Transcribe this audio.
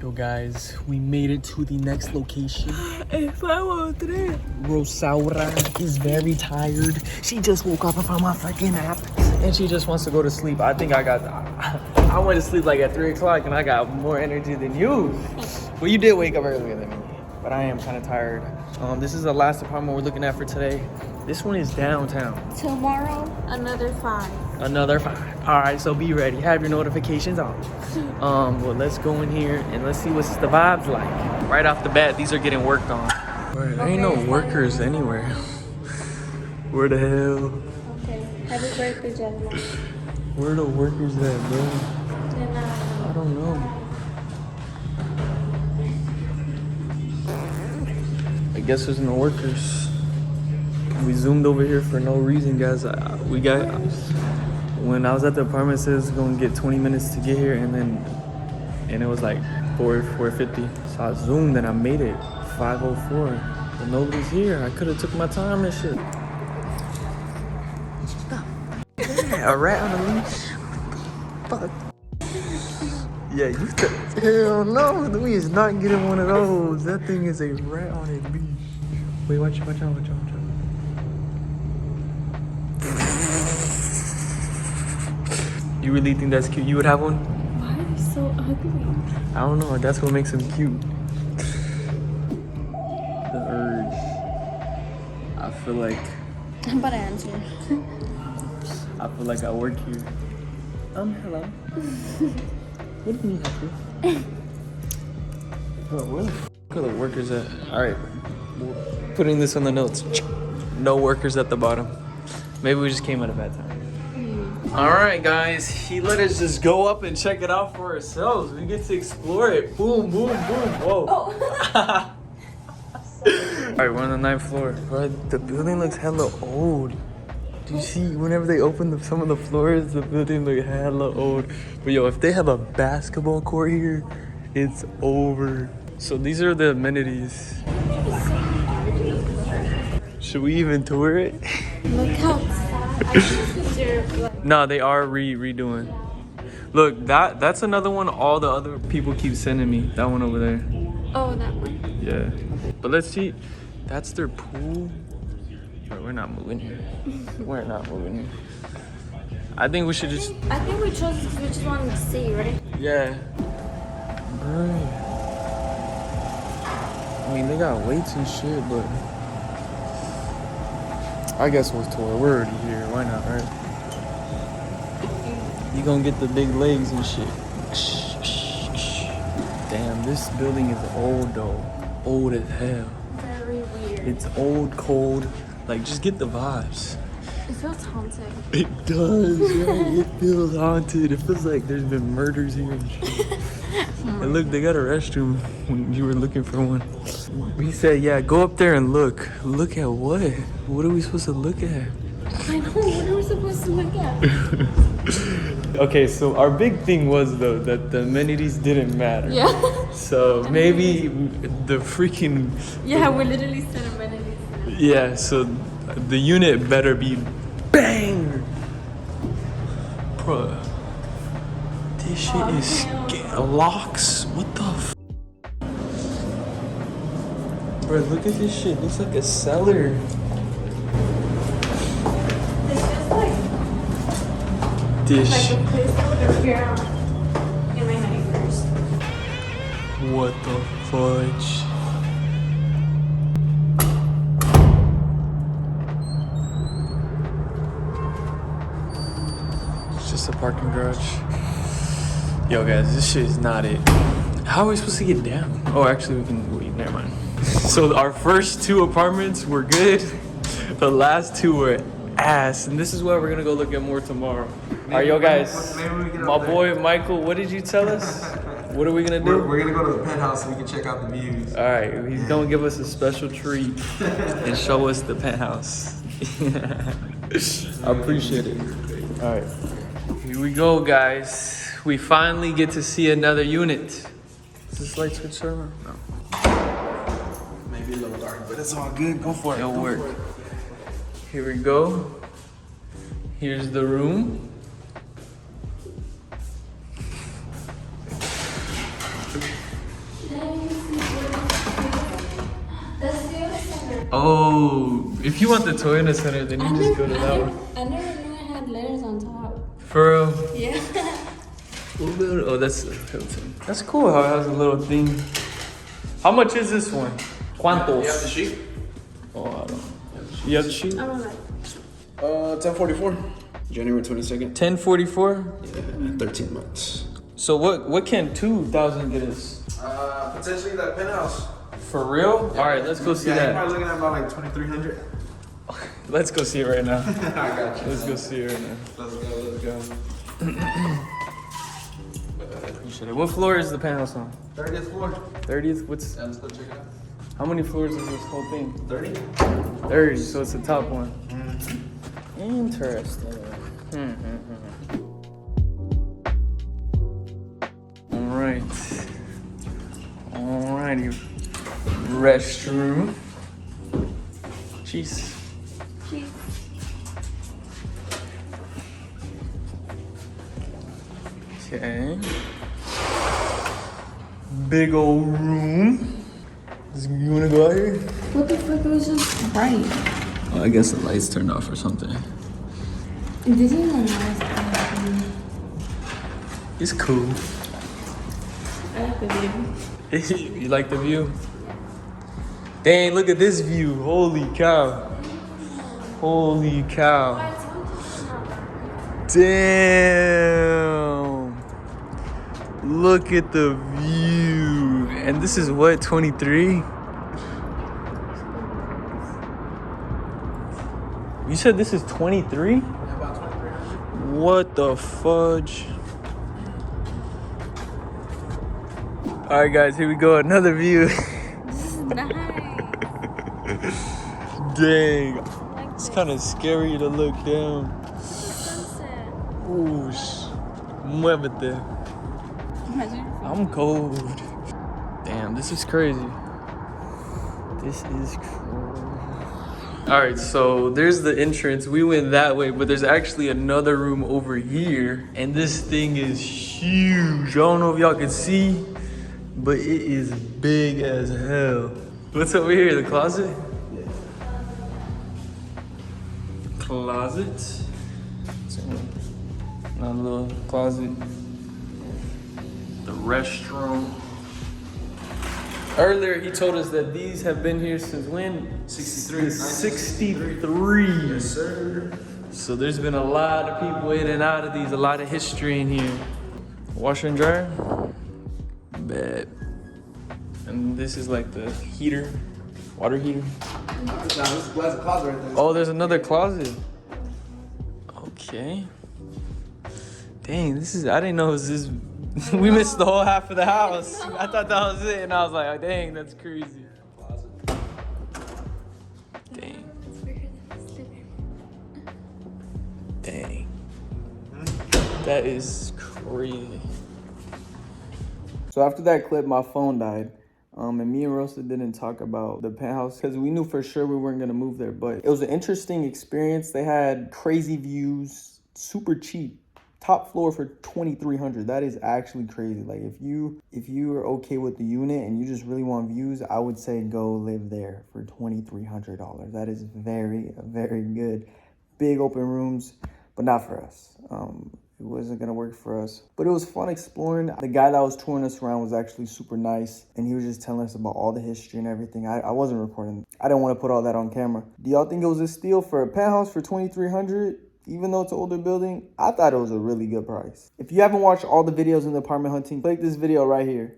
Yo guys, we made it to the next location. It's 5:03. Rosa is very tired. She just woke up from a freaking nap and she just wants to go to sleep. I think I went to sleep like at 3 o'clock and I got more energy than you. Well, you did wake up earlier than me, but I am kind of tired. This is the last apartment we're looking at for today. This one is downtown. Tomorrow, another 5. Another 5. All right, so be ready. Have your notifications on. Well, let's go in here and let's see what's the vibes like. Right off the bat, these are getting worked on. Right, there ain't no workers anywhere. Where the hell? Okay. Happy birthday, gentlemen. Where are the workers at, bro? I don't know. I guess there's no workers. We zoomed over here for no reason, guys. When I was at the apartment, it says it's gonna get 20 minutes to get here, and it was like 4:50. So I zoomed and I made it 5:04, but nobody's here. I could have took my time and shit. Yeah, a rat on a leash. Fuck. Yeah, you could. Hell no, we is not getting one of those. That thing is a rat on a leash. Wait, watch out. You really think that's cute? You would have one? Why are you so ugly? I don't know. That's what makes him cute. The urge. I feel like. I'm about to answer. I feel like I work here. Hello. What do you need help with? Bro, where the f are the workers at? All right. Putting this on the notes. No workers at the bottom. Maybe we just came at a bad time. All right, guys. He let us just go up and check it out for ourselves. We get to explore it. Boom, boom, boom. Whoa. Oh. All right, we're on the 9th floor. Bro, the building looks hella old. Do you see, whenever they open some of the floors, the building look hella old. But yo, if they have a basketball court here, it's over. So these are the amenities. Should we even tour it? Look outside. No, they are redoing. Look, that's another one all the other people keep sending me. That one over there. Oh, that one. Yeah. But let's see. That's their pool. Bro, we're not moving here. We're not moving here. I think we should just... I think we chose because we just wanted to see, right? Yeah. Bro. I mean, they got weights and shit, but... I guess we'll tour. We're already here. Why not, right? You gonna get the big legs and shit. Damn, this building is old though. Old as hell. Very weird. It's old, cold. Like, just get the vibes. It feels haunted. It does, right? It feels haunted. It feels like there's been murders here and shit. And look, they got a restroom when you were looking for one. We said, yeah, go up there and look. Look at what? What are we supposed to look at? I know, what are we supposed to look at? Okay, so our big thing was, though, that the amenities didn't matter. Yeah. So maybe the freaking... Yeah, we literally said amenities. Yeah, so the unit better be bang! Bro, this shit is locks. What the f? Bro, look at this shit. Looks like a cellar. It's just like This. a place that would appear in my nightmares. What the fudge? It's just a parking garage. Yo guys, this shit is not it. How are we supposed to get down? Oh, actually we can, wait, never mind. So our first 2 apartments were good. The last 2 were ass. And this is why we're gonna go look at more tomorrow. All right, yo guys, my boy Michael, what did you tell us? What are we gonna do? We're gonna go to the penthouse so we can check out the views. All right, he's gonna give us a special treat and show us the penthouse. I appreciate it. All right, here we go, guys. We finally get to see another unit. Is this light switch on? No. Maybe a little dark, but it's all good. Go for it. It'll work. Here we go. Here's the room. Oh, if you want the Toyota Center, then you just go to that one. I never knew it had letters on top. For real? Yeah. Oh, that's Hilton. That's cool how it has a little thing. How much is this one? ¿Cuántos? You have the sheet? Oh, I don't know. You have the sheet? I don't know. 1044. January 22nd. 1044? Yeah, 13 months. So what can 2,000 get us? Potentially that penthouse. For real? All right, let's go see You're that. probably looking at about like 2,300. Let's go see it right now. I got you. Let's go see it right now. Let's go. What floor is the penthouse on? 30th floor. 30th? What's? Yeah, let's go check it out. How many floors is this whole thing? 30? 30, so it's the top one. Interesting. Alrighty. Restroom. Jeez. Okay. Big old room. You wanna go out here? What the fuck? It was just bright. Oh, I guess the lights turned off or something. This is a nice place. It's cool. I like the view. You like the view? Dang, look at this view. Holy cow. Holy cow. Damn. Look at the view. And this is what, 23? You said this is 23? Yeah, about 2,300. What the fudge? All right, guys, here we go. Another view. This is nice. Dang. It's kind of scary to look down. Sunset. Ooh, muévete. Imagine. I'm cold. Damn, this is crazy. This is crazy. All right, so there's the entrance. We went that way, but there's actually another room over here. And this thing is huge. I don't know if y'all can see, but it is big as hell. What's over here, the closet? Closet. Another little closet. The restroom. Earlier, he told us that these have been here since when? 63. 63. Yes, sir. So there's been a lot of people in and out of these, a lot of history in here. Washer and dryer? Bet. And this is like the heater, water heater. This is a closet right there. Oh, there's another closet. Okay. Dang, this is, I didn't know it was this. We missed the whole half of the house. I thought that was it, and I was like, oh, dang, that's crazy. Dang. Dang. That is crazy. So after that clip, my phone died. And me and Rosa didn't talk about the penthouse because we knew for sure we weren't going to move there. But it was an interesting experience. They had crazy views, super cheap. Top floor for $2,300. That is actually crazy. Like if you are okay with the unit and you just really want views, I would say go live there for $2,300. That is very, very good. Big open rooms, but not for us. It wasn't gonna work for us, but it was fun exploring. The guy that was touring us around was actually super nice, and he was just telling us about all the history and everything. I wasn't recording. I didn't want to put all that on camera. Do y'all think it was a steal for a penthouse for $2,300? Even though it's an older building, I thought it was a really good price. If you haven't watched all the videos in the apartment hunting, click this video right here.